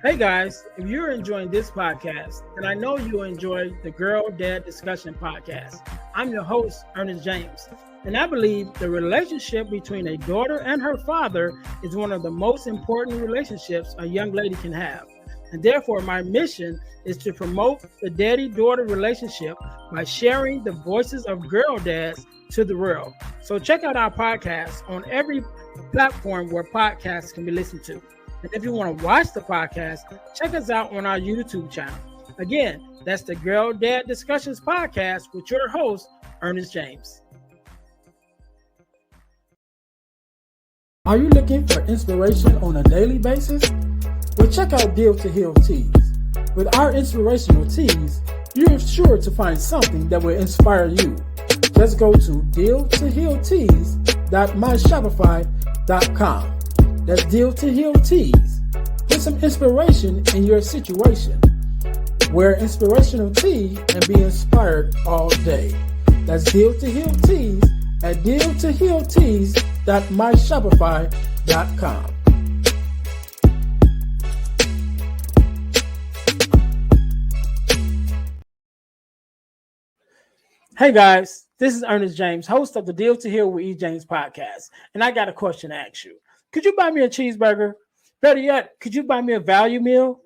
Hey guys, if you're enjoying this podcast, then I know you'll enjoy the Girl Dad Discussion podcast. I'm your host, Ernest James, and I believe the relationship between a daughter and her father is one of the most important relationships a young lady can have. And therefore, my mission is to promote the daddy-daughter relationship by sharing the voices of girl dads to the world. So check out our podcast on every platform where podcasts can be listened to. And if you want to watch the podcast, check us out on our YouTube channel. Again, that's the Girl Dad Discussions podcast with your host, Ernest James. Are you looking for inspiration on a daily basis? Well, check out Deal to Heal Tees. With our inspirational tees, you're sure to find something that will inspire you. Just go to dealtohealtees.myshopify.com. That's Deal to Heal Tees. Get some inspiration in your situation. Wear inspirational tea and be inspired all day. That's Deal to Heal Tees at dealtohealtees.myshopify.com. Hey guys, this is Ernest James, host of the Deal to Heal with E. James podcast, and I got a question to ask you. Could you buy me a cheeseburger? Better yet, could you buy me a value meal?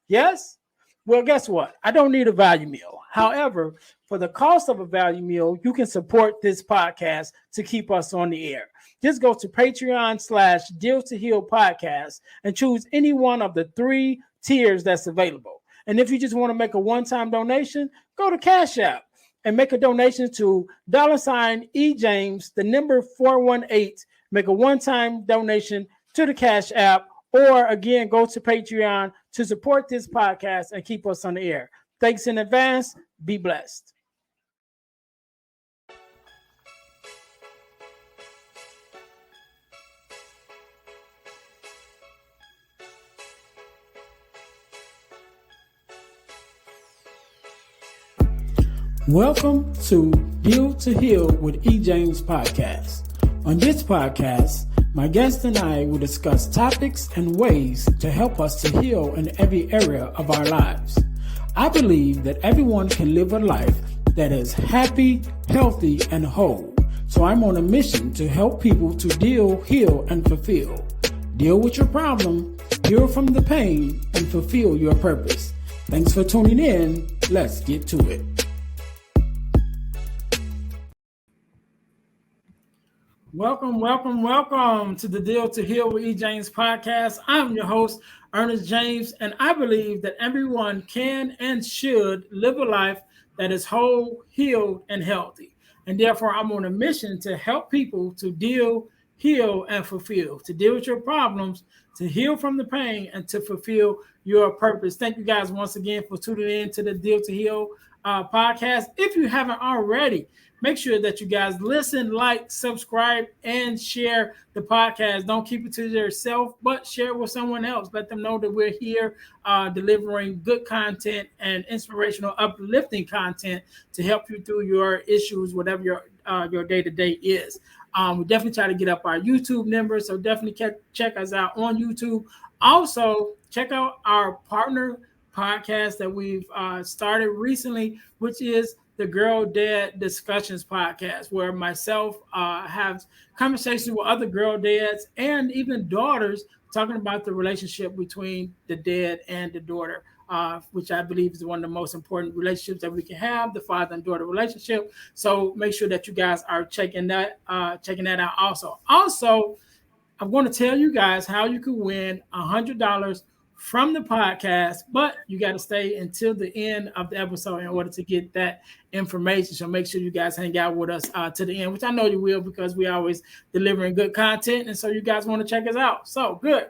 Yes? Well, guess what? I don't need a value meal. However, for the cost of a value meal, you can support this podcast to keep us on the air. Just go to Patreon/Deal to Heal podcast and choose any one of the 3 tiers that's available. And if you just want to make a one-time donation, go to Cash App and make a donation to $eJames, the number 418. Make a one-time donation to the Cash App, or again, go to Patreon to support this podcast and keep us on the air. Thanks in advance. Be blessed. Welcome to Deal to Heal with E. James podcast. On this podcast, my guest and I will discuss topics and ways to help us to heal in every area of our lives. I believe that everyone can live a life that is happy, healthy, and whole. So I'm on a mission to help people to deal, heal, and fulfill. Deal with your problem, heal from the pain, and fulfill your purpose. Thanks for tuning in. Let's get to it. Welcome to the Deal to Heal with E. James podcast. I'm your host, Ernest James, and I believe that everyone can and should live a life that is whole, healed, and healthy. And therefore, I'm on a mission to help people to deal, heal, and fulfill, to deal with your problems, to heal from the pain, and to fulfill your purpose. Thank you guys once again for tuning in to the Deal to Heal podcast. If you haven't already, make sure that you guys listen, like, subscribe, and share the podcast. Don't keep it to yourself, but share it with someone else. Let them know that we're here delivering good content and inspirational, uplifting content to help you through your issues, whatever your day-to-day is. We definitely try to get up our YouTube numbers, so definitely check us out on YouTube. Also, check out our partner podcast that we've started recently, which is the Girl Dad Discussions podcast, where myself have conversations with other girl dads and even daughters talking about the relationship between the dad and the daughter, which I believe is one of the most important relationships that we can have, the father and daughter relationship. So make sure that you guys are checking that out also. Also, I'm going to tell you guys how you can win $100 from the podcast, but you got to stay until the end of the episode in order to get that information. So make sure you guys hang out with us to the end, which I know you will, because we always delivering good content, and so you guys want to check us out. So good.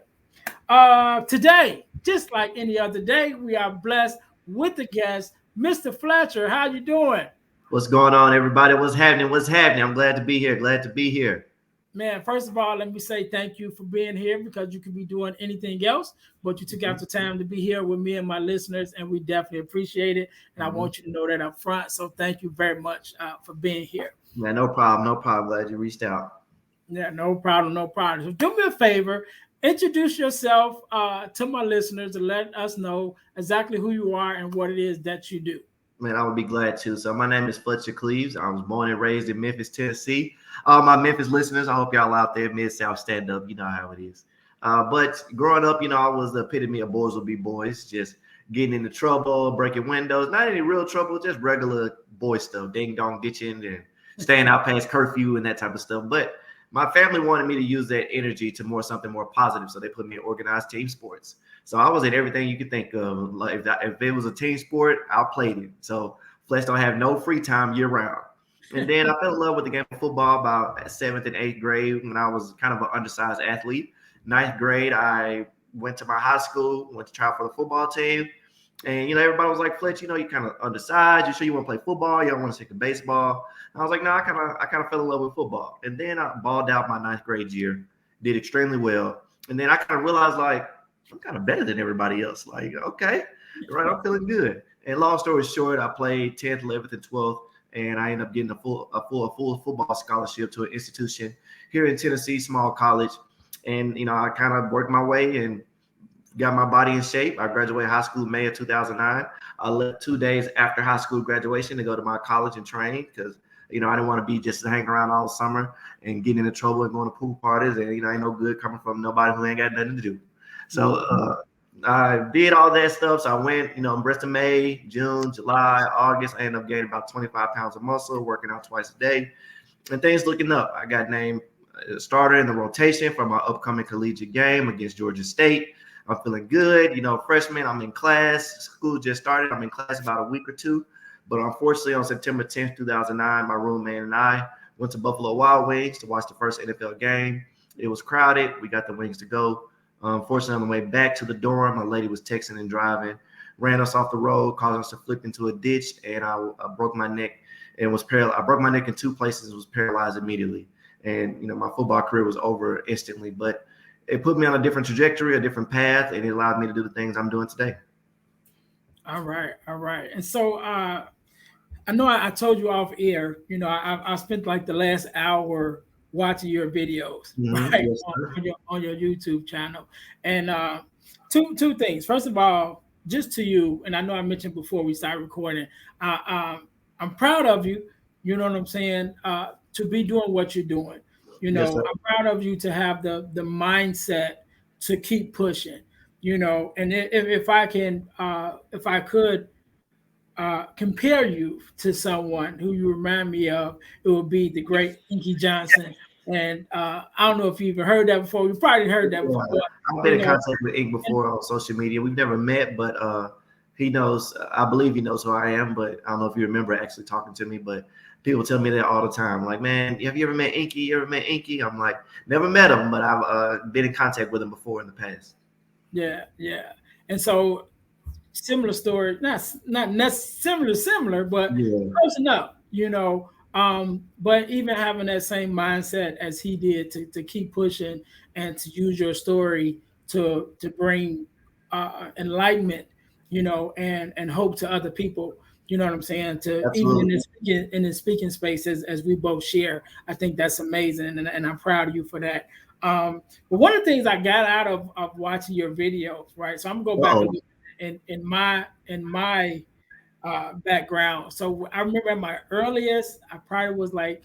Today, just like any other day, we are blessed with the guest, Mr. Fletcher. How you doing? What's going on, everybody? What's happening? I'm glad to be here. Man, first of all, let me say thank you for being here, because you could be doing anything else, but you took out the time to be here with me and my listeners, and we definitely appreciate it. And I want you to know that up front. So thank you very much for being here. Yeah, no problem. Glad you reached out. Yeah, no problem. So do me a favor introduce yourself to my listeners to let us know exactly who you are and what it is that you do. Man, I would be glad to. So my name is Fletcher Cleaves. I was born and raised in Memphis, Tennessee. All my Memphis listeners, I hope y'all out there, Mid-South stand up. You know how it is. But growing up, I was the epitome of boys will be boys, just getting into trouble, breaking windows, not any real trouble, just regular boy stuff, ding dong ditching and staying out past curfew and that type of stuff. But my family wanted me to use that energy to something more positive. So they put me in organized team sports. So I was in everything you could think of. Like if it was a team sport, I played it. So Flesh don't have no free time year round. And then I fell in love with the game of football about seventh and eighth grade when I was kind of an undersized athlete. Ninth grade, I went to my high school, went to try for the football team. And, everybody was like, Fletch, you kind of undersized. You sure you want to play football? You don't want to take a baseball? And I was like, no, I kind of fell in love with football. And then I balled out my ninth grade year, did extremely well. And then I kind of realized, like, I'm kind of better than everybody else. Like, okay, right, I'm feeling good. And long story short, I played 10th, 11th, and 12th, and I ended up getting a full football scholarship to an institution here in Tennessee, small college. And, I kind of worked my way and got my body in shape. I graduated high school May of 2009. I left 2 days after high school graduation to go to my college and train because, I didn't want to be just hanging around all summer and getting into trouble and going to pool parties. And, ain't no good coming from nobody who ain't got nothing to do. So I did all that stuff. So I went, in rest of May, June, July, August. I ended up gaining about 25 pounds of muscle, working out twice a day. And things looking up. I got named starter in the rotation for my upcoming collegiate game against Georgia State. I'm feeling good. Freshman, I'm in class. School just started. I'm in class about a week or two. But unfortunately, on September 10th, 2009, my roommate and I went to Buffalo Wild Wings to watch the first NFL game. It was crowded. We got the wings to go. Unfortunately, on the way back to the dorm, a lady was texting and driving, ran us off the road, caused us to flip into a ditch, and I broke my neck and was paralyzed. I broke my neck in two places and was paralyzed immediately. And, my football career was over instantly. But it put me on a different trajectory, a different path, and it allowed me to do the things I'm doing today. All right. And so I know I told you off air, I spent like the last hour watching your videos, right, yes, on your YouTube channel. And two things. First of all, just to you, and I know I mentioned before we started recording, I'm proud of you, you know what I'm saying, to be doing what you're doing. Yes, I'm proud of you to have the mindset to keep pushing, and if I can, if I could compare you to someone who you remind me of, it would be the great Inky Johnson. And I don't know if you even heard that before. You probably heard that before. I've been in contact with Ink before on social media. We've never met, but he knows. I believe he knows who I am. But I don't know if you remember actually talking to me. But people tell me that all the time. Like, man, have you ever met Inky? You ever met Inky? I'm like, never met him, but I've been in contact with him before in the past. Yeah. And so similar story, not necessarily similar, but close enough, but even having that same mindset as he did to keep pushing and to use your story to bring enlightenment, and hope to other people. You know what I'm saying? Even in the speaking space as we both share, I think that's amazing, and I'm proud of you for that. But one of the things I got out of watching your videos, right? So I'm gonna go back in my background. So I remember at my earliest, I probably was like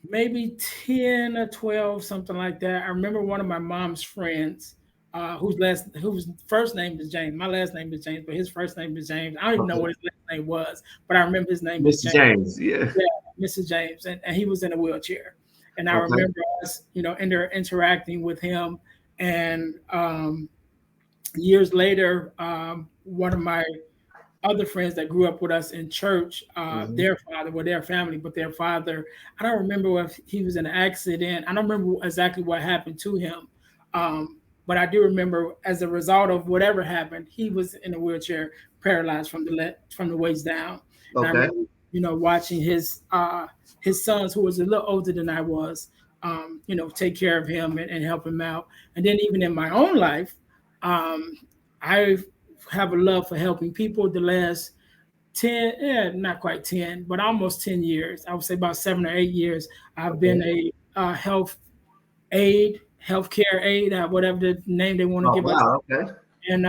maybe 10 or 12, something like that. I remember one of my mom's friends, whose first name is James. My last name is James, but his first name is James. I don't even know what his last name was, but I remember his name was James. Yeah, Mr. James, and he was in a wheelchair. And I remember us, interacting with him. And years later, one of my other friends that grew up with us in church, their family, but their father, I don't remember if he was in an accident. I don't remember exactly what happened to him. But I do remember as a result of whatever happened, he was in a wheelchair, paralyzed from the waist down. Okay. And I remember, watching his sons, who was a little older than I was, take care of him and help him out. And then even in my own life, I have a love for helping people. The last 10, not quite 10, but almost 10 years, I would say about 7 or 8 years, I've been a health aide healthcare aide, whatever the name they want to Oh give us. wow, okay. And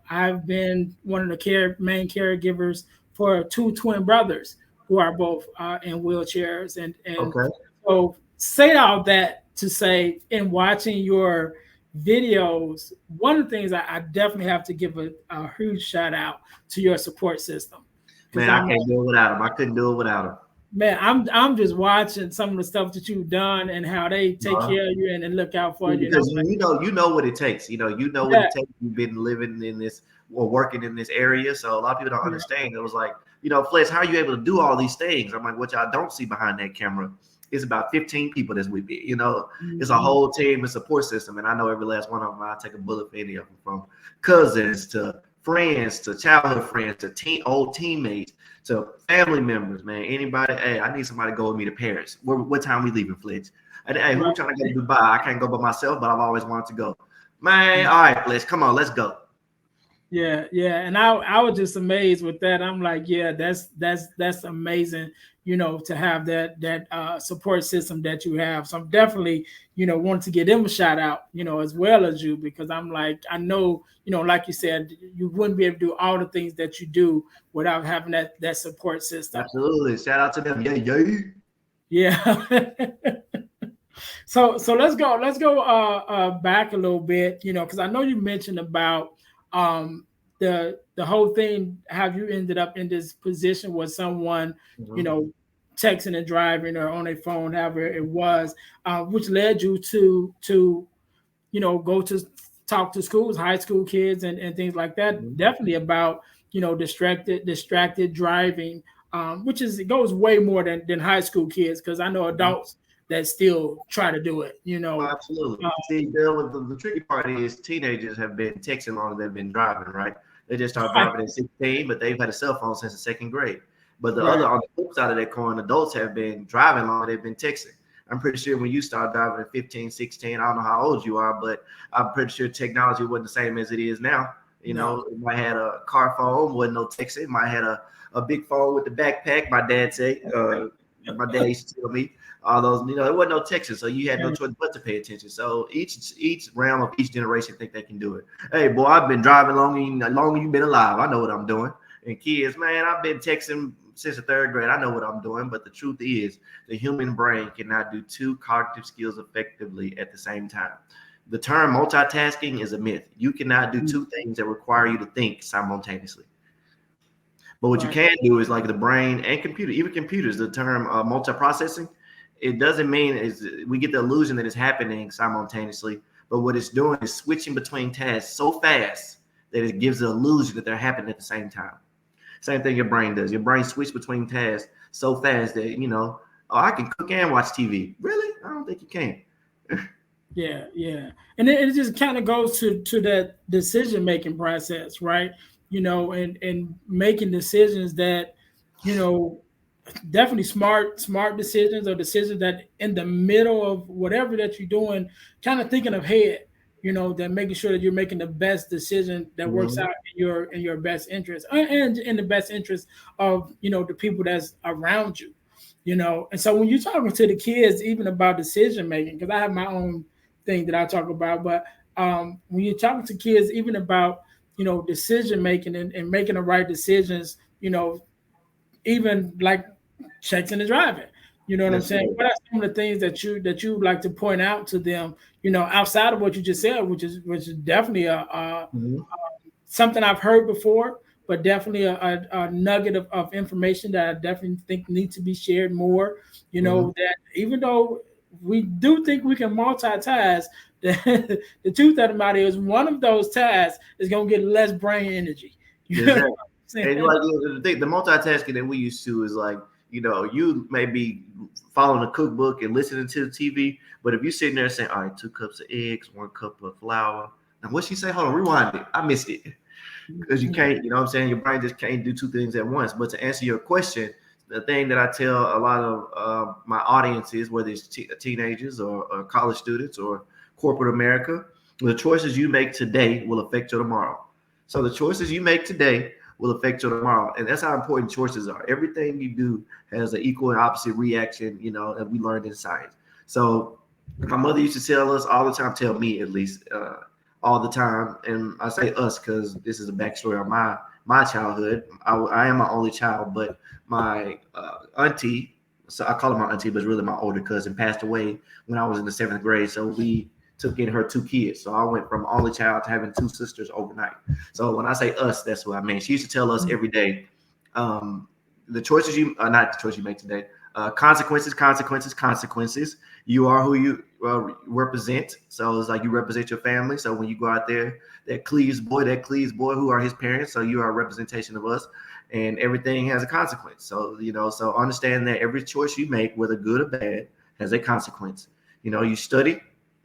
I've been one of the main caregivers for two twin brothers who are both in wheelchairs. And Okay. so say all that to say, in watching your videos, one of the things I definitely have to give a huge shout out to your support system. Because Man, I can't do it without him. I couldn't do it without him. man, I'm just watching some of the stuff that you've done and how they take Uh-huh. care of you and look out for you. And I'm Because like, you know what it takes. You know what yeah, it takes. You've been living in this or working in this area, so a lot of people don't yeah, understand. It was like, Fletch, how are you able to do all these things? I'm like, what y'all don't see behind that camera is about 15 people that's with me. It's a mhm, whole team and support system, and I know every last one of them. I take a bullet for any of them, from cousins to friends to childhood friends to old teammates to family members. Man, anybody. Hey, I need somebody to go with me to Paris. What time we leaving, Fletch? Hey, who right. trying to go to Dubai? I can't go by myself, but I've always wanted to go. Man, all right, Fletch, come on, let's go. Yeah, yeah, and I was just amazed with that. I'm like, yeah, that's amazing, to have that support system that you have. So I'm definitely, wanting to give them a shout out, as well as you, because I'm like, I know, like you said, you wouldn't be able to do all the things that you do without having that support system. Absolutely. Shout out to them. Yeah, yeah. Yeah. So let's go back a little bit, because I know you mentioned about the whole thing, how you ended up in this position with someone, you Mhm. know, texting and driving or on a phone, however it was, which led you to go to talk to schools, high school kids, and things like that. Mhm. Definitely about distracted driving, which is it goes way more than high school kids, because I know Mhm. adults that still try to do it. Well, absolutely. Uh, See, the tricky part is teenagers have been texting longer than they've been driving, right? They just started right, driving at 16, but they've had a cell phone since the second grade. But right, on the flip side of that coin, adults have been driving longer, they've been texting. I'm pretty sure when you start driving at 15, 16, I don't know how old you are, but I'm pretty sure technology wasn't the same as it is now. no, It might have had a car phone, wasn't no texting. It might have had a big phone with the backpack. My dad used to tell me all those, there wasn't no texting, so you had no choice but to pay attention. So each realm of each generation think they can do it. Hey, boy, I've been driving longer you've been alive. I know what I'm doing. And kids, man, I've been texting since the third grade. I know what I'm doing. But the truth is, the human brain cannot do two cognitive skills effectively at the same time. The term multitasking is a myth. You cannot do two things that require you to think simultaneously. But what you right, can do is like the brain and computer, even computers, the term multiprocessing, it doesn't mean is we get the illusion that it's happening simultaneously, but what it's doing is switching between tasks so fast that it gives the illusion that they're happening at the same time. Same thing your brain does. Your brain switches between tasks so fast that oh, I can cook and watch TV. Really? I don't think you can. yeah, and it just kind of goes to that decision making process, right? And making decisions that, you know, definitely smart decisions, or decisions that in the middle of whatever that you're doing, kind of thinking ahead, that making sure that you're making the best decision that works Mhm. out in your best interest, and in the best interest of the people that's around you. And so when you're talking to the kids, even about decision making, because I have my own thing that I talk about, but when you're talking to kids, even about decision making, and making the right decisions, even like checking and driving. You know what I'm Yes, saying? sir. What are some of the things that you like to point out to them? Outside of what you just said, which is definitely a Mhm. something I've heard before, but definitely a nugget of information that I definitely think needs to be shared more. Mhm. That even though we do think we can multitask, the truth of the matter is one of those tasks is going to get less brain energy. You know what Exactly. I'm saying? And like the multitasking that we used to is like, you may be following a cookbook and listening to the TV, but if you're sitting there saying, all right, 2 cups of eggs, 1 cup of flour. Now, what she say? Hold on, rewind it. I missed it. Because you can't, you know what I'm saying? Your brain just can't do two things at once. But to answer your question, the thing that I tell a lot of my audiences, whether it's teenagers or college students or corporate America, the choices you make today will affect your tomorrow. So the choices you make today will affect your tomorrow. And that's how important choices are. Everything you do has an equal and opposite reaction, that we learned in science. So My mother used to tell us all the time, tell me at least, all the time, and I say us because this is a backstory of my childhood. I am my only child, but my auntie, so I call her my auntie, but it's really my older cousin, passed away when I was in the 7th grade. So we took in her 2 kids. So I went from only child to having 2 sisters overnight. So when I say us, that's what I mean. She used to tell us every day, the choices you, not the choice you make today, consequences, consequences, consequences. You are who you represent. So it's like you represent your family. So when you go out there, that Cleaves boy, who are his parents. So you are a representation of us, and everything has a consequence. So, so understand that every choice you make, whether good or bad, has a consequence. You study,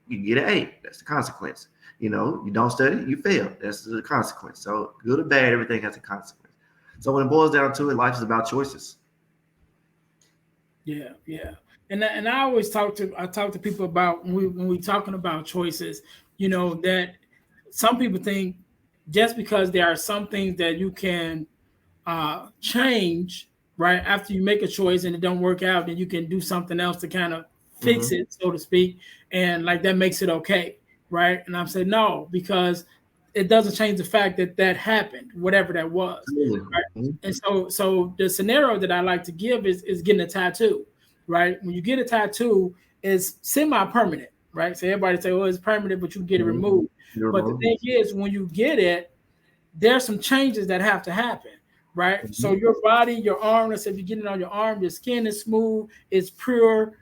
you get an A. That's the consequence. You don't study, you fail. That's the consequence. So good or bad, everything has a consequence. So when it boils down to it, life is about choices. Yeah, yeah. And I always talk to people about when we talking about choices, that some people think just because there are some things that you can change right after you make a choice and it don't work out, then you can do something else to kind of fix it, so to speak, and like that makes it okay, right? And I'm saying no, because it doesn't change the fact that that happened, whatever that was, right? And so the scenario that I like to give is getting a tattoo, right? When you get a tattoo, it's semi-permanent, right? So everybody say, "Oh, it's permanent," but you can get it removed. But the thing is, when you get it, there's some changes that have to happen, right? So your body, your arm, let's say if you get it on your arm, your skin is smooth, it's pure.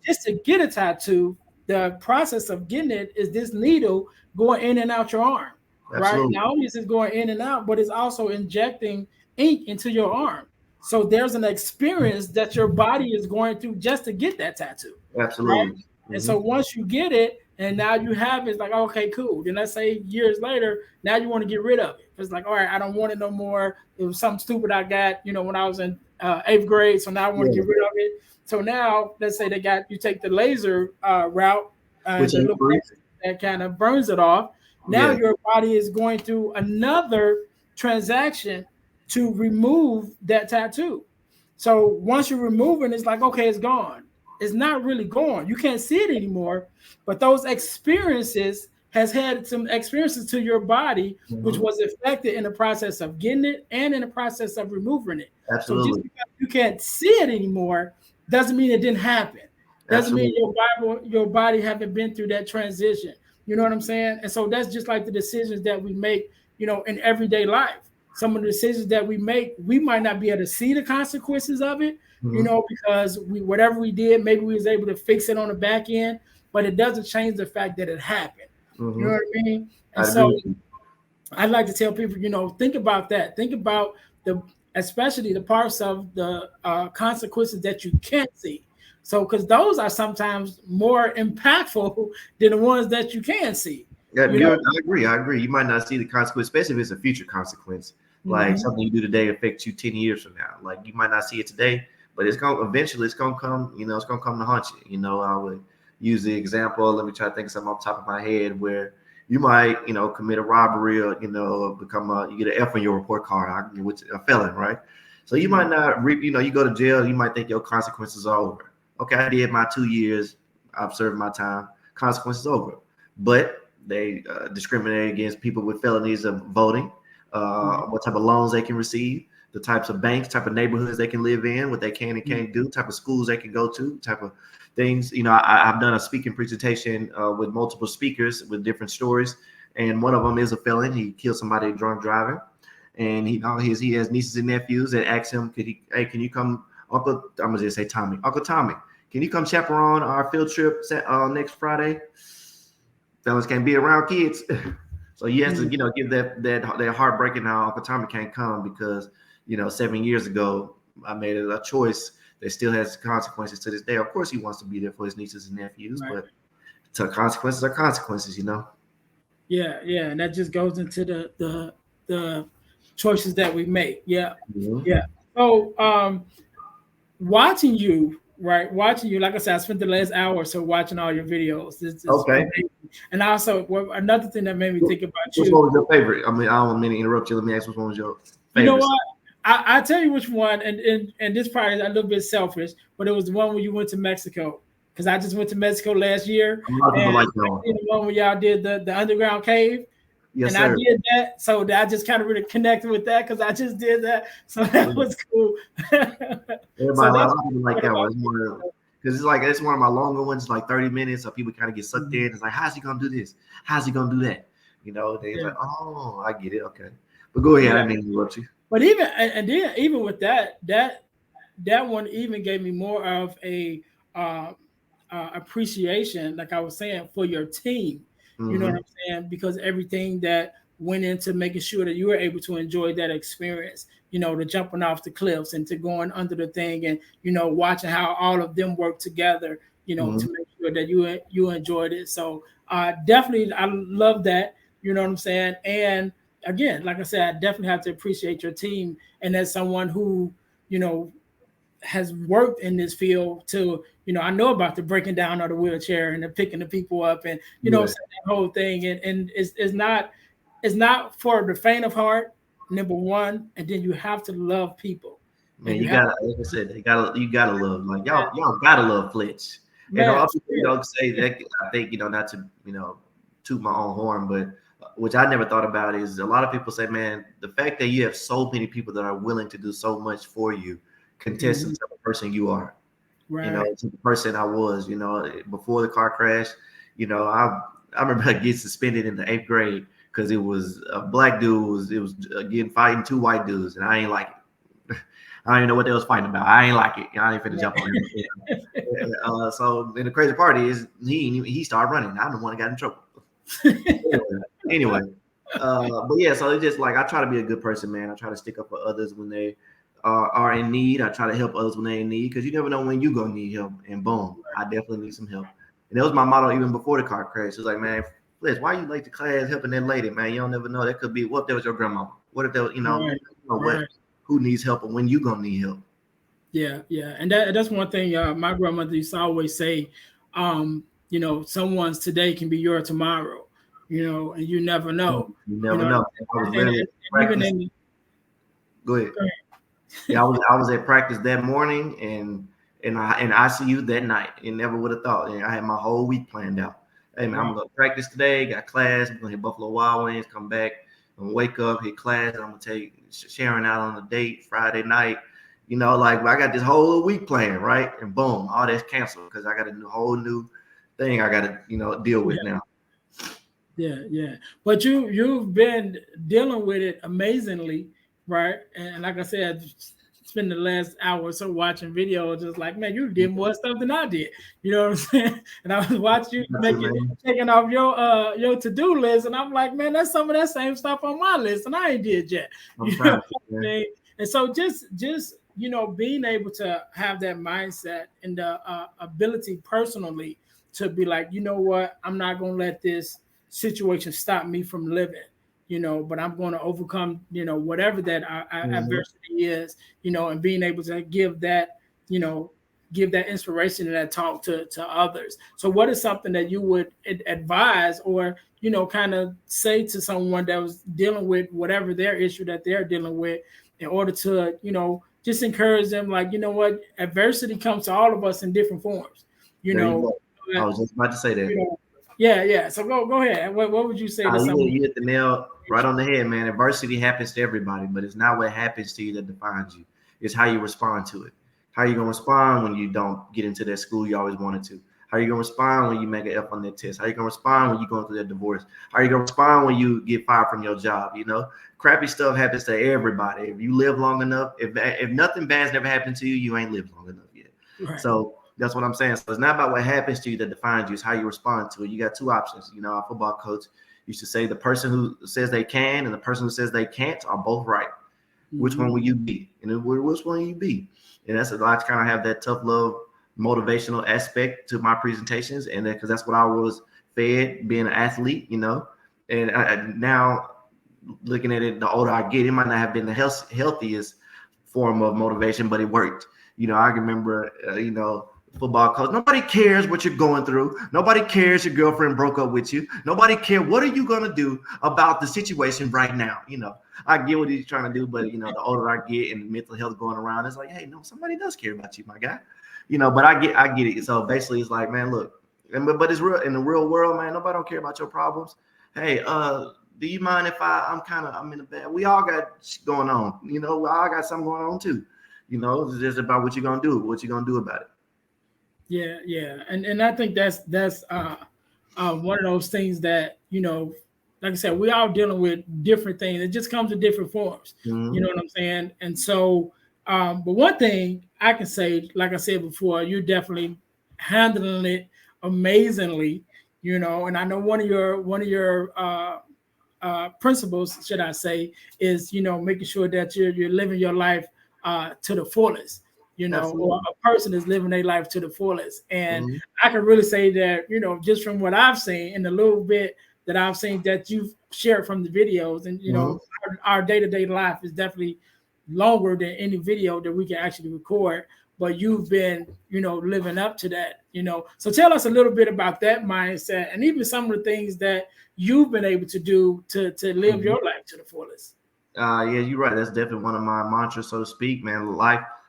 Just to get a tattoo, the process of getting it is this needle going in and out your arm, right? Not only is it going in and out, but it's also injecting ink into your arm. So there's an experience that your body is going through just to get that tattoo. Absolutely. Right? And so once you get it, and now you have it, it's like, okay, cool. Then let's say years later, now you want to get rid of it. It's like, all right, I don't want it no more. It was something stupid I got, when I was in 8th grade. So now I want to get rid of it. So now let's say you take the laser route, Which the little laser that kind of burns it off. Now your body is going through another transaction to remove that tattoo. So once you remove it, it's like, okay, it's gone. It's not really gone. You can't see it anymore, but those experiences has had some experiences to your body, which was affected in the process of getting it and in the process of removing it. Absolutely. So just because you can't see it anymore doesn't mean it didn't happen. Doesn't mean your body haven't been through that transition. You know what I'm saying? And so that's just like the decisions that we make, in everyday life. Some of the decisions that we make, we might not be able to see the consequences of it, because whatever we did, maybe we was able to fix it on the back end, but it doesn't change the fact that it happened. You know what I mean? And so I'd like to tell people, think about that. Think about especially the parts of the consequences that you can't see. So, because those are sometimes more impactful than the ones that you can see. I agree. You might not see the consequence, especially if it's a future consequence. Like something you do today affects you 10 years from now. Like you might not see it today, but it's gonna come, it's gonna come to haunt you. I would use the example. Let me try to think of something off the top of my head where you might, commit a robbery or, become you get an F on your report card, which a felon, right? So you might not you go to jail, you might think your consequences are over. Okay, I did my 2 years, I've served my time, consequences over. But they discriminate against people with felonies of voting, what type of loans they can receive, the types of banks, type of neighborhoods they can live in, what they can and can't do, type of schools they can go to, type of things. I've done a speaking presentation with multiple speakers with different stories, and one of them is a felon. He killed somebody drunk driving, and he has nieces and nephews that asked him, can you come, Uncle? I'm gonna just say Tommy, Uncle Tommy, can you come chaperone our field trip next Friday? Fellas can't be around kids. So he has to, give that heartbreaking how Uncle Tommy can't come because, 7 years ago, I made a choice that still has consequences to this day. Of course, he wants to be there for his nieces and nephews, but consequences are consequences, Yeah, and that just goes into the choices that we make. Yeah. So, watching you, like I said, I spent the last hour or so watching all your videos. It's okay. Amazing. And also, another thing that made me think about which one was your favorite? I mean, I don't mean to interrupt you. Let me ask, which one was your favorite? You know what? I tell you which one, and this probably is a little bit selfish, but it was the one where you went to Mexico because I just went to Mexico last year, A lot of people and like I that one. did the one where y'all did the underground cave. Yes, And I sir. did that, so I just kind of really connected with that because I just did that, so that Yeah. was cool. So Everybody, a that's lot of people like what that one. about It's one because it's one of my longer ones, like 30 minutes. So people kind of get sucked in. It's like, how's he gonna do this? How's he gonna do that? You know, they're yeah, like, oh, I get it. Okay, but go ahead. yeah. I didn't mean to interrupt you. But even and then even with that one even gave me more of a uh, appreciation, like I was saying, for your team. You know what Mm-hmm. I'm saying? Because everything that went into making sure that you were able to enjoy that experience. The jumping off the cliffs and to going under the thing, and watching how all of them work together. To Mm-hmm. make sure that you enjoyed it. So definitely, I love that. You know what I'm saying? And again, like I said, I definitely have to appreciate your team, and as someone who you know has worked in this field to, I know about the breaking down of the wheelchair and the picking the people up, and Yeah, that whole thing, and it's not for the faint of heart, number one, and then you have to love people, and man, you you have gotta, like I said, you gotta love, like y'all gotta love Fletch. And man, other people, say that. I think not to toot my own horn, but which I never thought about is a lot of people say, man, the fact that you have so many people that are willing to do so much for you contests to mhm, the person you are. right, To the person I was, before the car crash. I remember getting suspended in the 8th grade because it was a black dude was getting fighting two white dudes, and I ain't like it. I don't even know what they was fighting about. I ain't like it. I ain't finna jump on him. So and the crazy part is he started running. I'm the one that got in trouble. Anyway, but yeah, so it's just like I try to be a good person, man. I try to stick up for others when they are in need. I try to help others when they in need because you never know when you gonna need help. And boom, I definitely need some help. And that was my motto even before the car crash. It was like, man, Liz, why you late to class helping that lady, man? You don't never know. That could be what if that was your grandmama? What if that was, right, what? right. Who needs help and when you gonna need help? Yeah, yeah, and that's one thing. My grandmother used to always say, someone's today can be your tomorrow. And you never know. You You never know, know. I was and, literally and at even practice. in Go ahead. Yeah, I was at practice that morning and I in ICU that night. And never would have thought. And I had my whole week planned out. Hey man, I'm wow, gonna practice today. Got class. I'm gonna hit Buffalo Wild Wings. Come back and wake up, hit class. And I'm gonna take Sharon out on a date Friday night. Like I got this whole week planned, right? And boom, all that's canceled because I got a whole new thing I got to deal with yeah, now. yeah, yeah. But you've been dealing with it amazingly, right? And like I said, spend the last hour or so watching videos, just like, man, you did more stuff than I did. You know what I'm saying? And I was watching you That's it, making man. taking off your to-do list, and I'm like, man, that's some of that same stuff on my list, and I ain't did yet. I'm You know trying what to, I man. mean? And so just being able to have that mindset and the ability personally to be like, you know what, I'm not gonna let this situation stop me from living. But I'm going to overcome, whatever that Mhm. adversity is, and being able to you know, give that inspiration and that talk to others. So what is something that you would advise or, kind of say to someone that was dealing with whatever their issue that they're dealing with in order to, just encourage them, like, you know what, adversity comes to all of us in different forms, you There you know, go. I was just about to say that. you know, yeah, yeah. So go ahead. What would you say to someone? You hit the nail right on the head, man. Adversity happens to everybody, but it's not what happens to you that defines you. It's how you respond to it. How you gonna respond when you don't get into that school you always wanted to? How you gonna respond when you make an F on that test? How you gonna respond when you're going through that divorce? How you gonna respond when you get fired from your job? Crappy stuff happens to everybody. If you live long enough, if nothing bad's never happened to you, you ain't lived long enough yet. Right. So that's what I'm saying. So it's not about what happens to you that defines you. It's how you respond to it. You got two options. Our football coach used to say the person who says they can and the person who says they can't are both right. Which one will you be? And then which one will you be? And that's I kind of have that tough love motivational aspect to my presentations, and because that's what I was fed being an athlete, And now looking at it, the older I get, it might not have been the healthiest form of motivation, but it worked. I remember, football coach. Nobody cares what you're going through. Nobody cares your girlfriend broke up with you. Nobody cares. What are you gonna do about the situation right now? I get what he's trying to do, but the older I get and the mental health going around, it's like, hey, no, somebody does care about you, my guy. But I get it. So basically, it's like, man, look, but it's real in the real world, man. Nobody don't care about your problems. Hey, do you mind if I'm in the bed? We all got shit going on. We all got something going on too. It's just about what you're gonna do. What you're gonna do about it. Yeah, and I think that's one of those things that like I said, we all dealing with different things. It just comes in different forms. You know what I'm saying? And so, but one thing I can say, like I said before, you're definitely handling it amazingly. And I know one of your principles, should I say, is making sure that you're living your life to the fullest. Or Absolutely. a person is living their life to the fullest. And Mm-hmm. I can really say that, just from what I've seen and the little bit that I've seen that you've shared from the videos, and Mm-hmm. our day-to-day life is definitely longer than any video that we can actually record. But you've been, living up to that. So tell us a little bit about that mindset and even some of the things that you've been able to do to live Mm-hmm. your life to the fullest. Yeah, you're right. That's definitely one of my mantras, so to speak, man.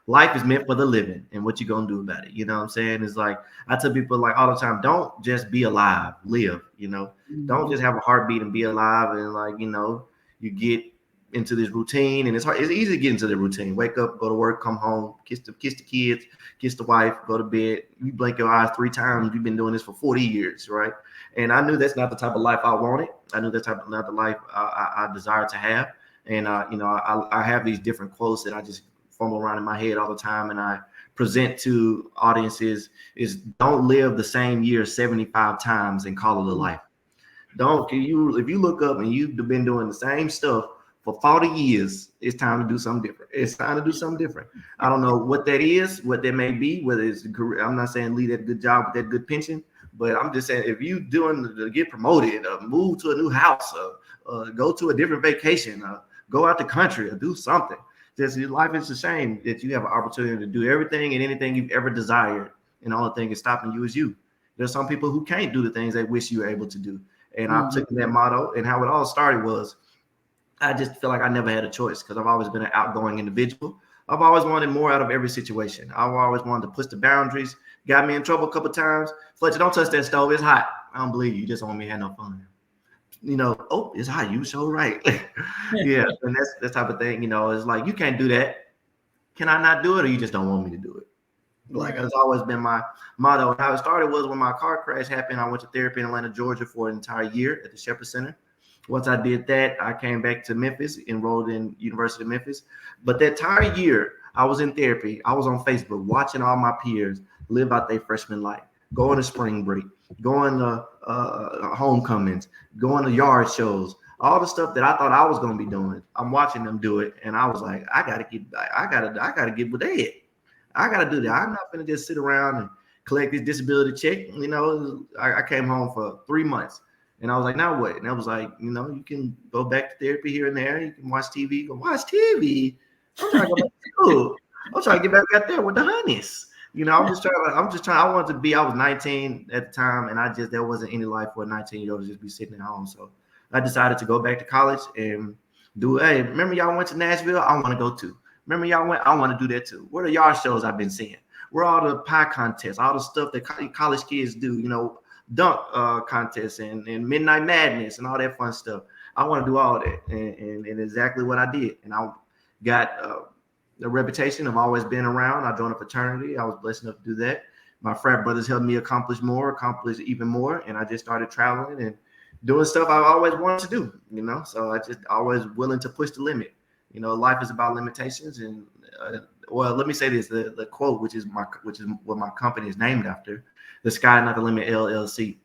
Life is meant for the living, and what you gonna do about it? You know what I'm saying? It's like I tell people like all the time, don't just be alive, live. Don't just have a heartbeat and be alive, and like you get into this routine, and it's hard. It's easy to get into the routine. Wake up, go to work, come home, kiss the kids, kiss the wife, go to bed. You blink your eyes 3 times. You've been doing this for 40 years, right? And I knew that's not the type of life I wanted. I knew that's not the life I desired to have. And I have these different quotes that I just fumble around in my head all the time, and I present to audiences is don't live the same year 75 times and call it a life. Don't if you look up and you've been doing the same stuff for 40 years, it's time to do something different. It's time to do something different. I don't know what that is, what that may be, whether it's a career. I'm not saying leave that good job with that good pension, but I'm just saying if you doing to get promoted, move to a new house, go to a different vacation, go out the country, or do something. Just your life is a shame that you have an opportunity to do everything and anything you've ever desired, and the only thing is stopping you is you. There's some people who can't do the things they wish you were able to do. And I've taken that motto, and how it all started was I just feel like I never had a choice because I've always been an outgoing individual. I've always wanted more out of every situation. I've always wanted to push the boundaries. Got me in trouble a couple of times. Fletcher, don't touch that stove. It's hot. I don't believe you. You just want me to have no fun. Oh, it's hot. You so right. Yeah, and that's the type of thing. It's like you can't do that. Can I not do it, or you just don't want me to do it? Like it's always been my motto. And how it started was when my car crash happened. I went to therapy in Atlanta, Georgia for an entire year at the Shepherd Center. Once I did that, I came back to Memphis, enrolled in University of Memphis. But that entire year, I was in therapy. I was on Facebook watching all my peers live out their freshman life, going to spring break, going to homecomings, going to yard shows, all the stuff that I thought I was going to be doing. I'm watching them do it, and I was like, I gotta get with that. I gotta do that. I'm not gonna just sit around and collect this disability check. I came home for 3 months. And I was like, now what? And I was like, you can go back to therapy here and there. You can watch TV. Go watch TV. I'm trying to go back to school. I'm trying to get back out there with the honeys. I'm just trying. I wanted to be. I was 19 at the time, and there wasn't any life for a 19-year-old to just be sitting at home. So I decided to go back to college and do. Hey, remember y'all went to Nashville? I want to go too. Remember y'all went? I want to do that too. What are y'all shows I've been seeing? Where are all the pie contests, all the stuff that college kids do? Dunk contests and Midnight Madness and all that fun stuff. I want to do all that, and exactly what I did. And I got the reputation of always being around. I joined a fraternity. I was blessed enough to do that. My frat brothers helped me accomplish even more, and I just started traveling and doing stuff I always wanted to do. So I just always willing to push the limit. Life is about limitations, and well, let me say this: the quote, which is what my company is named after. The Sky Not the Limit LLC.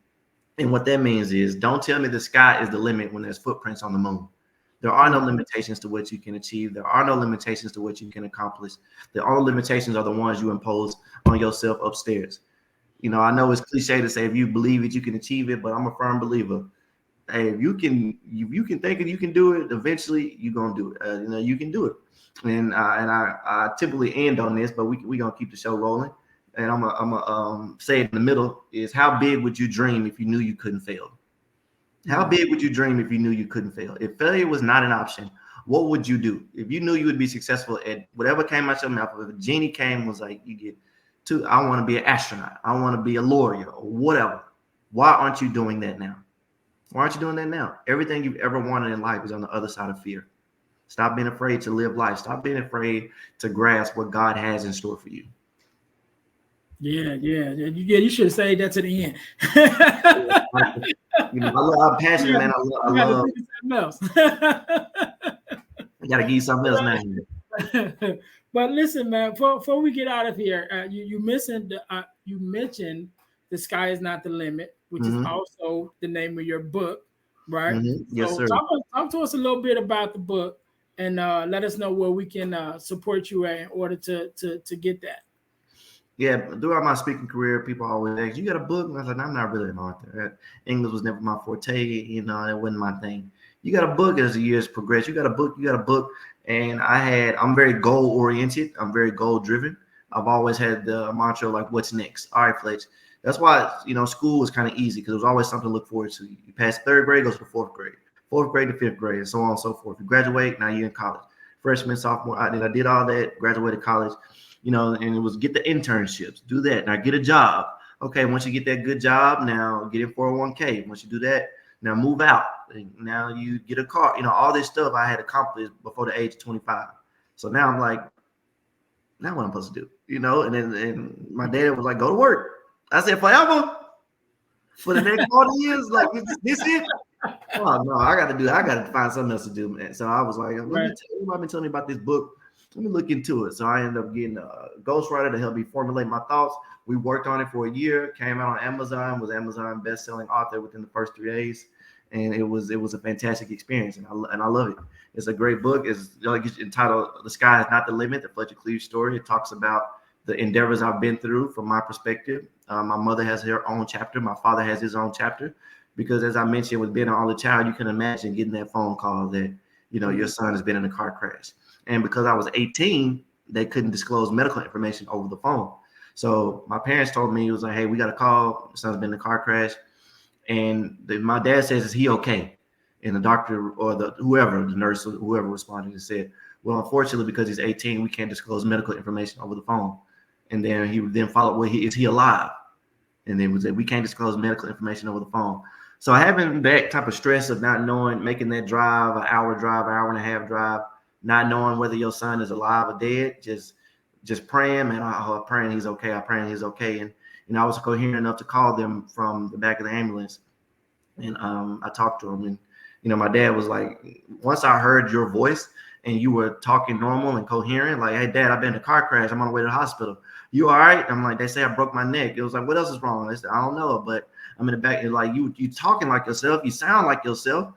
And what that means is don't tell me the sky is the limit when there's footprints on the moon. There are no limitations to what you can achieve. There are no limitations to what you can accomplish. The only limitations are the ones you impose on yourself upstairs. I know it's cliche to say if you believe it, you can achieve it, but I'm a firm believer. Hey, if you can think it, you can do it. Eventually, you're gonna do it. You can do it. And I typically end on this, but we gonna keep the show rolling. And I'm a say it in the middle is how big would you dream if you knew you couldn't fail? How big would you dream if you knew you couldn't fail? If failure was not an option, what would you do? If you knew you would be successful at whatever came out your mouth, if a genie came and was like, you get to I want to be an astronaut. I want to be a lawyer or whatever. Why aren't you doing that now? Why aren't you doing that now? Everything you've ever wanted in life is on the other side of fear. Stop being afraid to live life. Stop being afraid to grasp what God has in store for you. Yeah. You should have said that to the end. I'm passionate, man. I love. I gotta give you something else now. But listen, man. Before we get out of here, you mentioned "The Sky Is Not the Limit," which is also the name of your book, right? Yes, sir. Talk to us a little bit about the book, and let us know where we can support you at in order to get that. Yeah, throughout my speaking career, people always ask, "You got a book?" And I was like, "I'm not really an author. English was never my forte. It wasn't my thing." You got a book as the years progress. You got a book. And I'm very goal oriented. I'm very goal driven. I've always had the mantra like, "What's next?" All right, Fletch. That's why school was kind of easy because there was always something to look forward to. You pass third grade, go to the fourth grade to fifth grade, and so on and so forth. You graduate, now you're in college. Freshman, sophomore, I did all that. Graduated college. And it was get the internships, do that. Now get a job. Okay, once you get that good job, now get in 401k. Once you do that, now move out. Now you get a car. All this stuff I had accomplished before the age of 25. So now I'm like, now what I'm supposed to do? And my dad was like, go to work. I said, forever? For the next 40 years? Like, this it? Oh, no, I got to find something else to do, man. So I was like, let me tell you, I've been telling me about this book. Let me look into it. So I ended up getting a ghostwriter to help me formulate my thoughts. We worked on it for a year, came out on Amazon, was Amazon best-selling author within the first 3 days. And it was a fantastic experience. And I love it. It's a great book. It's entitled "The Sky Is Not the Limit," the Fletcher Cleaves story. It talks about the endeavors I've been through from my perspective. My mother has her own chapter. My father has his own chapter. Because as I mentioned, with being an only child, you can imagine getting that phone call that, your son has been in a car crash. And because I was 18, they couldn't disclose medical information over the phone. So my parents told me, it was like, hey, we got a call. My son's been in a car crash. And my dad says, is he okay? And the doctor or the nurse or whoever responded and said, well, unfortunately, because he's 18, we can't disclose medical information over the phone. And then he would then follow, well, is he alive? And then would say, we can't disclose medical information over the phone. So having that type of stress of not knowing, making that drive, an hour and a half drive, not knowing whether your son is alive or dead, just praying, man. I'm praying he's okay. I'm praying he's okay. And I was coherent enough to call them from the back of the ambulance, and I talked to him. And my dad was like, once I heard your voice and you were talking normal and coherent, like, hey, Dad, I've been in a car crash. I'm on the way to the hospital. You all right? I'm like, they say I broke my neck. It was like, what else is wrong? I said, I don't know, but I'm in the back. And like, you talking like yourself. You sound like yourself.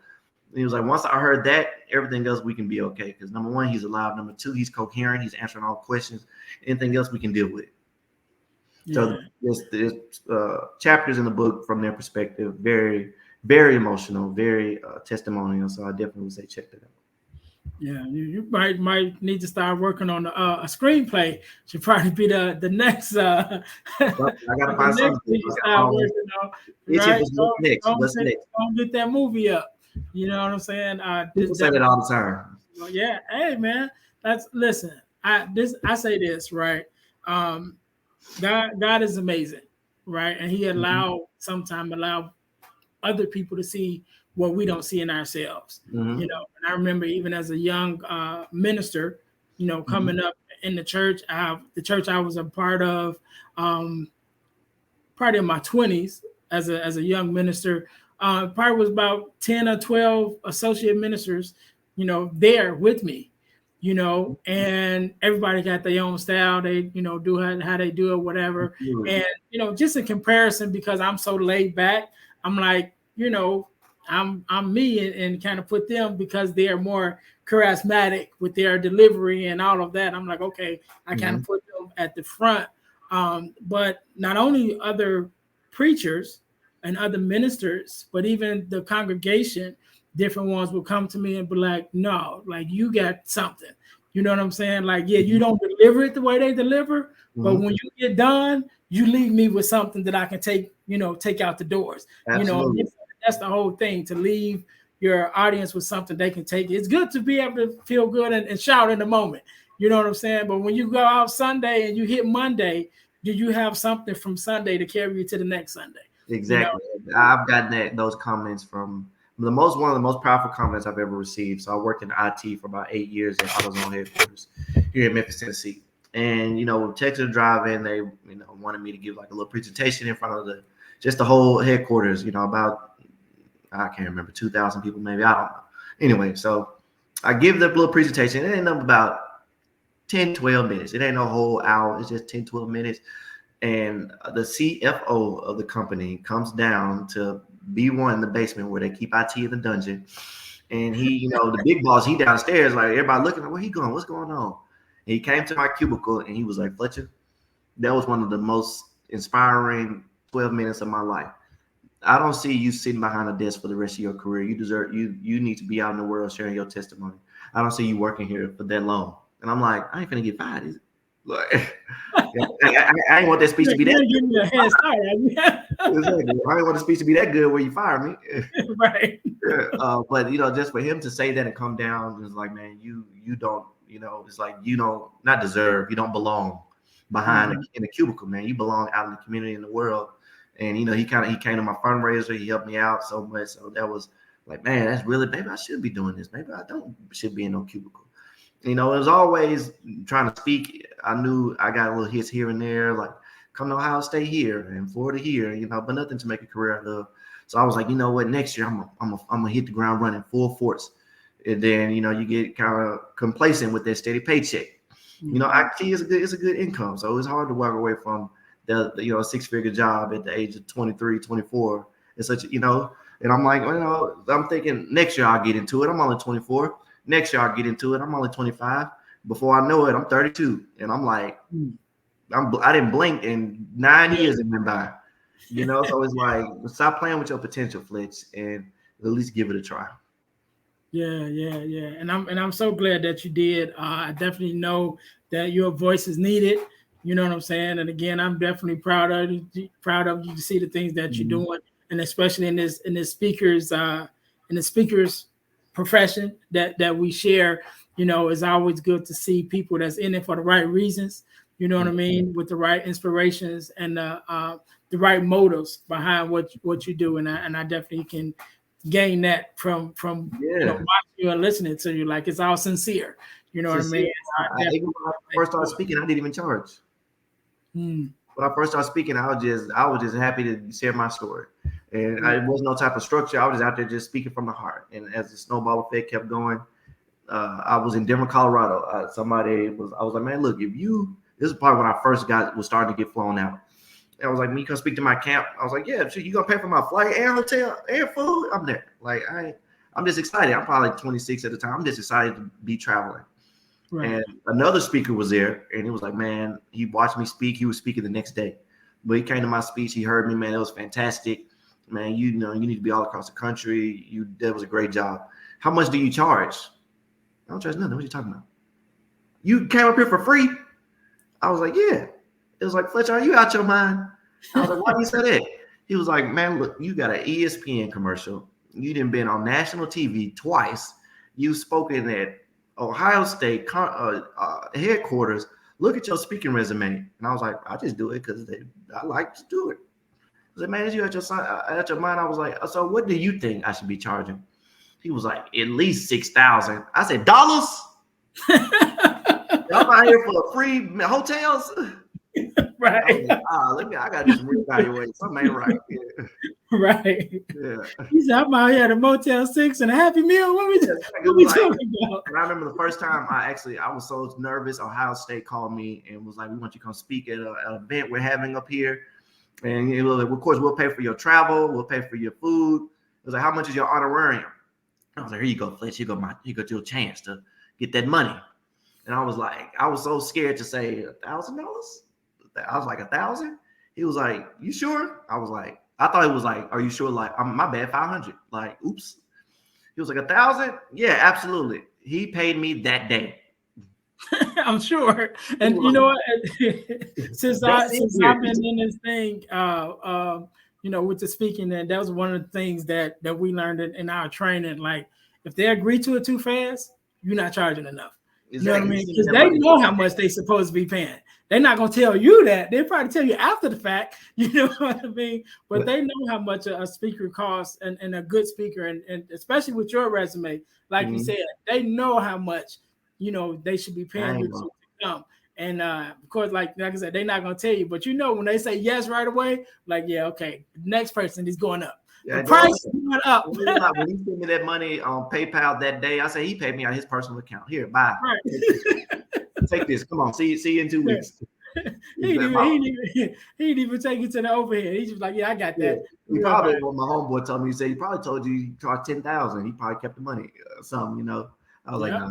And he was like, once I heard that, everything else we can be okay. Because number one, he's alive. Number two, he's coherent. He's answering all questions. Anything else we can deal with. Yeah. So there's chapters in the book from their perspective, very, very emotional, very testimonial. So I definitely would say check that out. Yeah, you might need to start working on a screenplay. Should probably be the next. I gotta find something. What's next? Don't get that movie up. You know what I'm saying? People say that all the time. Yeah, hey man, listen. I say this right. God is amazing, right? And He sometimes allow other people to see what we don't see in ourselves. And I remember even as a young minister, coming up in the church, the church I was a part of, probably in my 20s as a young minister, probably was about 10 or 12 associate ministers, there with me, and everybody got their own style. They, do how they do it, whatever. And, just in comparison, because I'm so laid back, I'm like, I'm me and kind of put them because they're more charismatic with their delivery and all of that. I'm like, okay, I kind of put them at the front. But not only other preachers and other ministers, but even the congregation, different ones will come to me and be like, no, like you got something. You know what I'm saying? Like, yeah, you don't deliver it the way they deliver, but when you get done, you leave me with something that I can take out the doors. Absolutely. That's the whole thing, to leave your audience with something they can take. It's good to be able to feel good and shout in the moment. You know what I'm saying? But when you go out Sunday and you hit Monday, do you have something from Sunday to carry you to the next Sunday? Exactly. I've gotten those comments from one of the most powerful comments I've ever received. So I worked in IT for about 8 years at AutoZone headquarters here in Memphis, Tennessee. And, Texas driving, they, wanted me to give like a little presentation in front of the whole headquarters, about, I can't remember, 2,000 people, maybe. I don't know. Anyway, so I give the little presentation. It ain't about 10, 12 minutes. It ain't no whole hour. It's just 10, 12 minutes. And the CFO of the company comes down to B1 in the basement where they keep IT in the dungeon. And he, the big boss, he downstairs, like everybody looking, like, where he going? What's going on? And he came to my cubicle and he was like, Fletcher, that was one of the most inspiring 12 minutes of my life. I don't see you sitting behind a desk for the rest of your career. You need to be out in the world sharing your testimony. I don't see you working here for that long. And I'm like, I ain't finna get fired, is it? Like, I ain't want that speech to be that good. Exactly. I ain't want the speech to be that good where you fire me. Right. But just for him to say that and come down, it's like, man, you don't, it's like you don't not deserve, you don't belong behind in the cubicle, man. You belong out in the community, in the world. And he came to my fundraiser, he helped me out so much. So that was like, man, that's really, maybe I should be doing this. Maybe I should be in no cubicle. It was always trying to speak. I knew I got little hits here and there, like come to Ohio State here and Florida here, but nothing to make a career out of. So I was like, you know what, next year I'm gonna hit the ground running full force. And then you get kind of complacent with that steady paycheck. IT is a good income, so it's hard to walk away from the 6-figure job at the age of 23, 24. It's such and I'm like, I'm thinking next year I'll get into it. I'm only 24. Next year I'll get into it. I'm only 25. Before I know it, I'm 32, and I'm like, I didn't blink, and 9 years have been by. So it's like, stop playing with your potential, Fletch, and at least give it a try. Yeah. And I'm so glad that you did. I definitely know that your voice is needed. You know what I'm saying? And again, I'm definitely proud of you to see the things that you're doing, and especially in this speaker's profession that we share. It's always good to see people that's in it for the right reasons. You know what I mean? With the right inspirations and the right motives behind what you do. And I definitely can gain that from watching you and listening to you. Like, it's all sincere. You know what I mean? Even when I first started speaking, I didn't even charge. When I first started speaking, I was just happy to share my story. And it was no type of structure. I was just out there just speaking from the heart. And as the snowball effect kept going, I was in Denver, Colorado. I was like, man, look, this is probably when I first was starting to get flown out. And I was like, me come speak to my camp. I was like, yeah, sure, you gonna pay for my flight and hotel and food? I'm there. Like, I'm just excited. I'm probably like 26 at the time. I'm just excited to be traveling. Right. And another speaker was there, and he was like, man, he watched me speak. He was speaking the next day. But he came to my speech. He heard me, man. It was fantastic. Man, you need to be all across the country. That was a great job. How much do you charge? I don't charge nothing. What are you talking about? You came up here for free? I was like, yeah. It was like, Fletcher, are you out your mind? I was like, why do you say that? He was like, man, look, you got an ESPN commercial. You done been on national TV twice. You've spoken at Ohio State headquarters. Look at your speaking resume. And I was like, I just do it because I like to do it. I was like, man, is you at your mind? I was like, so what do you think I should be charging? He was like, at least $6,000. I said, dollars? I'm out here for free hotels. Right. I got this reevaluate. Something ain't right. Yeah. Right. Yeah. He said, I'm out here at a Motel 6 and a Happy Meal. What we talking about? And I remember the first time I was so nervous. Ohio State called me and was like, we want you to come speak at an event we're having up here. And it was like, of course, we'll pay for your travel. We'll pay for your food. It was like, how much is your honorarium? I was like, here you go, Fletch. Here go your chance to get that money. And I was like, I was so scared to say $1,000. I was like, 1,000? He was like, you sure? I was like, I thought it was like, are you sure? Like, my bad, 500. Like, oops. He was like, 1,000? Yeah, absolutely. He paid me that day. I'm sure. And you know what? since I've been in this thing, with the speaking, and that was one of the things that we learned in our training. Like, if they agree to it too fast, you're not charging enough. Exactly. You know what I mean? Because they know how much they supposed to be paying. they're not gonna tell you that. They'll probably tell you after the fact. You know what I mean? But they know how much a speaker costs, and a good speaker, and especially with your resume, like you said, they know how much they should be paying you to come. And of course, like I said, they're not gonna tell you, but when they say yes right away, like yeah, okay, next person is going up. Yeah, the price is going up. When he sent me that money on PayPal that day, I say he paid me out his personal account. Here, bye. Right. Take this. Come on, see you in 2 weeks. He didn't even take it to the overhead. He's just like, yeah, I got that. He probably, what my homeboy told me, he probably told you charged 10,000. He probably kept the money, something, I was like, nah.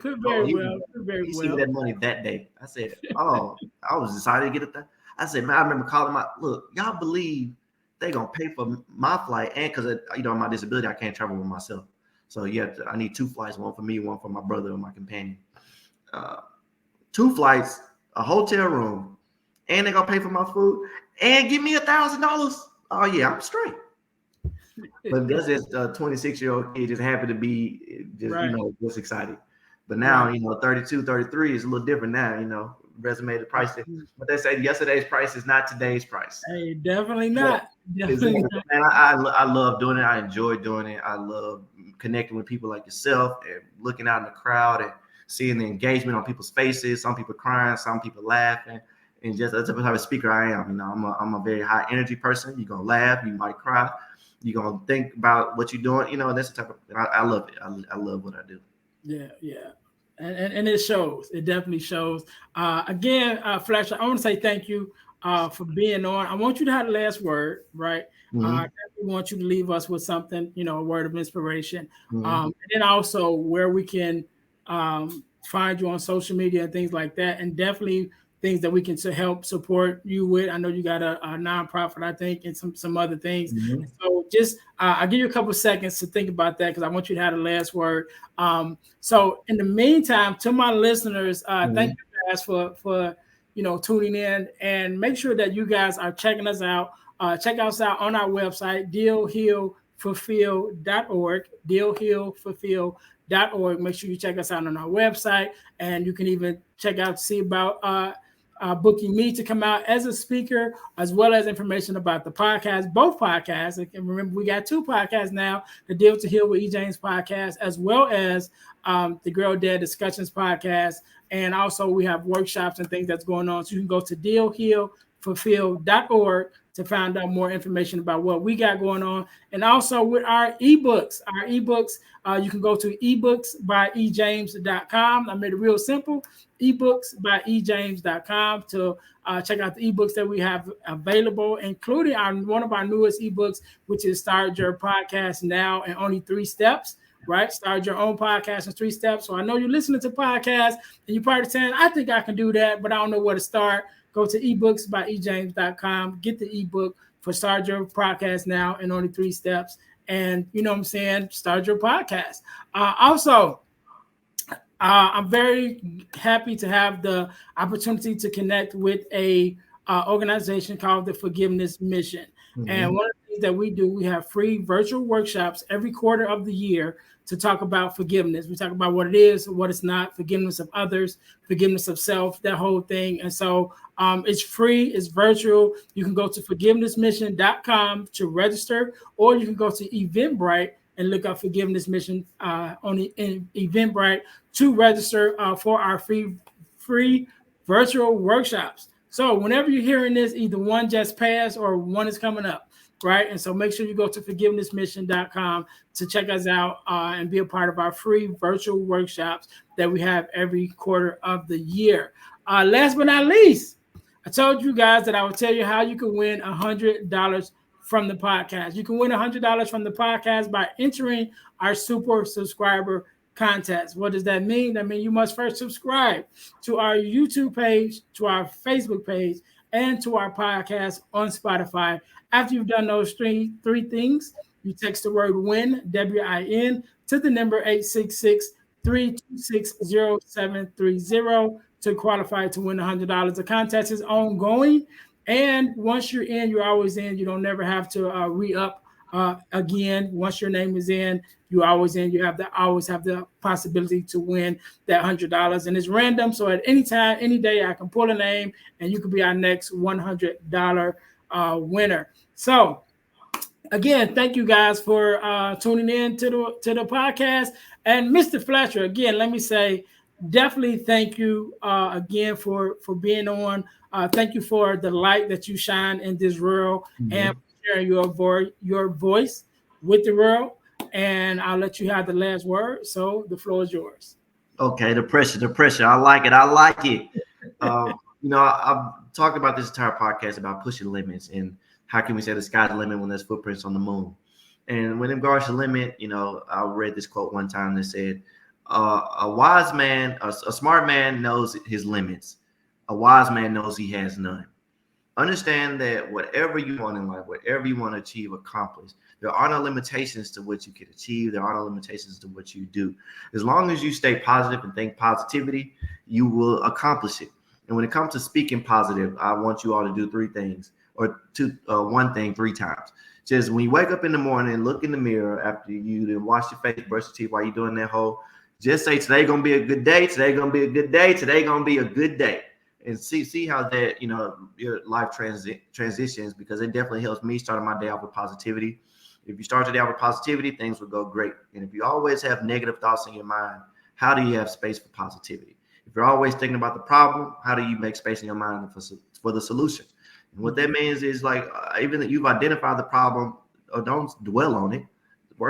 Could very well. He sent me that money that day. I said, oh, I was excited to get it. I said, man, I remember calling my, look, y'all believe they gonna pay for my flight, and because my disability, I can't travel with myself. So I need 2 flights, one for me, one for my brother and my companion. 2 flights, a hotel room, and they're gonna pay for my food and give me $1,000. Oh yeah, I'm straight. But that's just a 26-year-old kid just happy to be just excited. But now, 32, 33 is a little different now, resume the price. But they say yesterday's price is not today's price. Hey, definitely not. Definitely not. And I love doing it. I enjoy doing it. I love connecting with people like yourself and looking out in the crowd and seeing the engagement on people's faces. Some people crying, some people laughing, and just that's the type of speaker I am. I'm a very high energy person. You're gonna laugh, you might cry, you're gonna think about what you're doing. That's the type of I love it. I love what I do. Yeah. And it shows. It definitely shows. Again, Fletcher, I want to say thank you for being on. I want you to have the last word, right? I want you to leave us with something, a word of inspiration. And then also where we can find you on social media and things like that, and definitely things that we can help support you with. I know you got a nonprofit, I think, and some other things. So just I'll give you a couple of seconds to think about that, because I want you to have the last word. So in the meantime, to my listeners, thank you guys for tuning in, and make sure that you guys are checking us out. Check us out on our website, dealhealfulfill.org, dealhealfulfill.org. Make sure you check us out on our website, and you can even check out to see about booking me to come out as a speaker, as well as information about the podcast, both podcasts. And remember, we got 2 podcasts now, the Deal to Heal with E. James podcast, as well as the Girl Dad Discussions podcast. And also we have workshops and things that's going on. So you can go to dealhealfulfill.org to find out more information about what we got going on. And also with our ebooks, you can go to ebooksbyejames.com. I made it real simple, ebooksbyejames.com, to check out the ebooks that we have available, including one of our newest ebooks, which is Start Your Podcast Now in Only 3 Steps. Right? Start your own podcast in 3 steps. So I know you're listening to podcasts and you're probably saying, I think I can do that, but I don't know where to start. Go to ebooksbyejames.com, get the ebook for Start Your Podcast Now in Only 3 Steps. And start your podcast. Also, I'm very happy to have the opportunity to connect with a organization called the Forgiveness Mission. And one of the things that we do, we have free virtual workshops every quarter of the year to talk about forgiveness. We talk about what it is, what it's not, forgiveness of others, forgiveness of self, that whole thing. And so it's free, it's virtual. You can go to forgivenessmission.com to register, or you can go to Eventbrite and look up Forgiveness Mission on Eventbrite to register for our free virtual workshops. So whenever you're hearing this, either one just passed or one is coming up, right? And so make sure you go to forgivenessmission.com to check us out and be a part of our free virtual workshops that we have every quarter of the year. Last but not least, I told you guys that I would tell you how you can win $100 from the podcast. You can win $100 from the podcast by entering our super subscriber contest. What does that mean? That means you must first subscribe to our YouTube page, to our Facebook page, and to our podcast on Spotify. After you've done those three things, you text the word WIN, WIN, to the number 866-326-0730 to qualify to win $100. The contest is ongoing, and once you're in, you're always in. You don't never have to re-up Again, once your name is in, you always have the possibility to win that $100, and it's random. So at any time, any day, I can pull a name, and you could be our next $100 winner. So again, thank you guys for tuning in to the podcast. And Mr. Fletcher, again, let me say, definitely thank you again for being on. Thank you for the light that you shine in this world, and sharing your voice with the world. And I'll let you have the last word. So the floor is yours. Okay, the pressure. I like it. I've talked about this entire podcast about pushing limits and how can we say the sky's the limit when there's footprints on the moon. And when in regards to limit, I read this quote one time that said, a wise man, a smart man knows his limits. A wise man knows he has none. Understand that whatever you want in life, whatever you want to achieve, accomplish, there are no limitations to what you can achieve. There are no limitations to what you do. As long as you stay positive and think positivity, you will accomplish it. And when it comes to speaking positive, I want you all to do three things, or one thing 3 times. Just when you wake up in the morning, look in the mirror after you wash your face, brush your teeth while you're doing that whole, just say, today going to be a good day. Today going to be a good day. Today going to be a good day. And see how that, your life transitions, because it definitely helps me starting my day off with positivity. If you start your day off with positivity, things will go great. And if you always have negative thoughts in your mind, how do you have space for positivity? If you're always thinking about the problem, how do you make space in your mind for the solution? And what that means is, like, even that you've identified the problem, or don't dwell on it.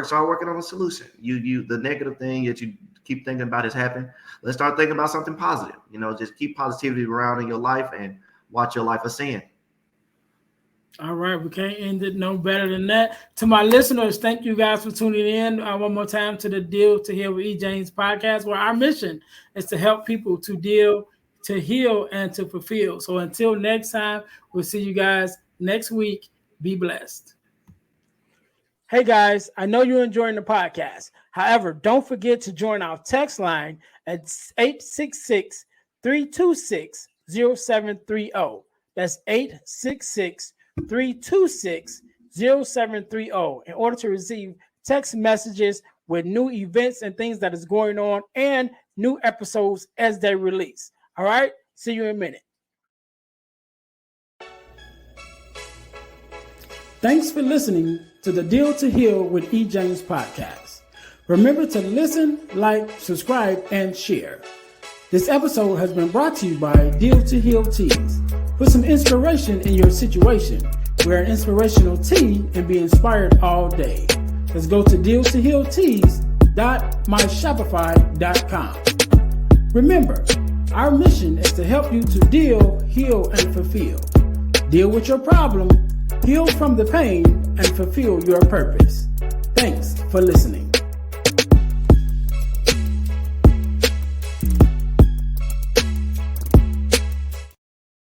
Start working on the solution. The negative thing that you keep thinking about has happened. Let's start thinking about something positive. Just keep positivity around in your life and watch your life ascend. All right, we can't end it no better than that. To my listeners, thank you guys for tuning in one more time to the Deal to Heal with E. James podcast, where our mission is to help people to deal, to heal, and to fulfill. So until next time, we'll see you guys next week. Be blessed. Hey guys, I know you're enjoying the podcast. However, don't forget to join our text line at 866-326-0730. That's 866-326-0730 in order to receive text messages with new events and things that is going on and new episodes as they release. All right, see you in a minute. Thanks for listening to the Deal to Heal with E. James podcast. Remember to listen, like, subscribe, and share. This episode has been brought to you by Deal to Heal Teas. Put some inspiration in your situation. Wear an inspirational tea and be inspired all day. Let's go to dealtohealteas.myshopify.com. Remember, our mission is to help you to deal, heal, and fulfill. Deal with your problem, heal from the pain, and fulfill your purpose. Thanks for listening.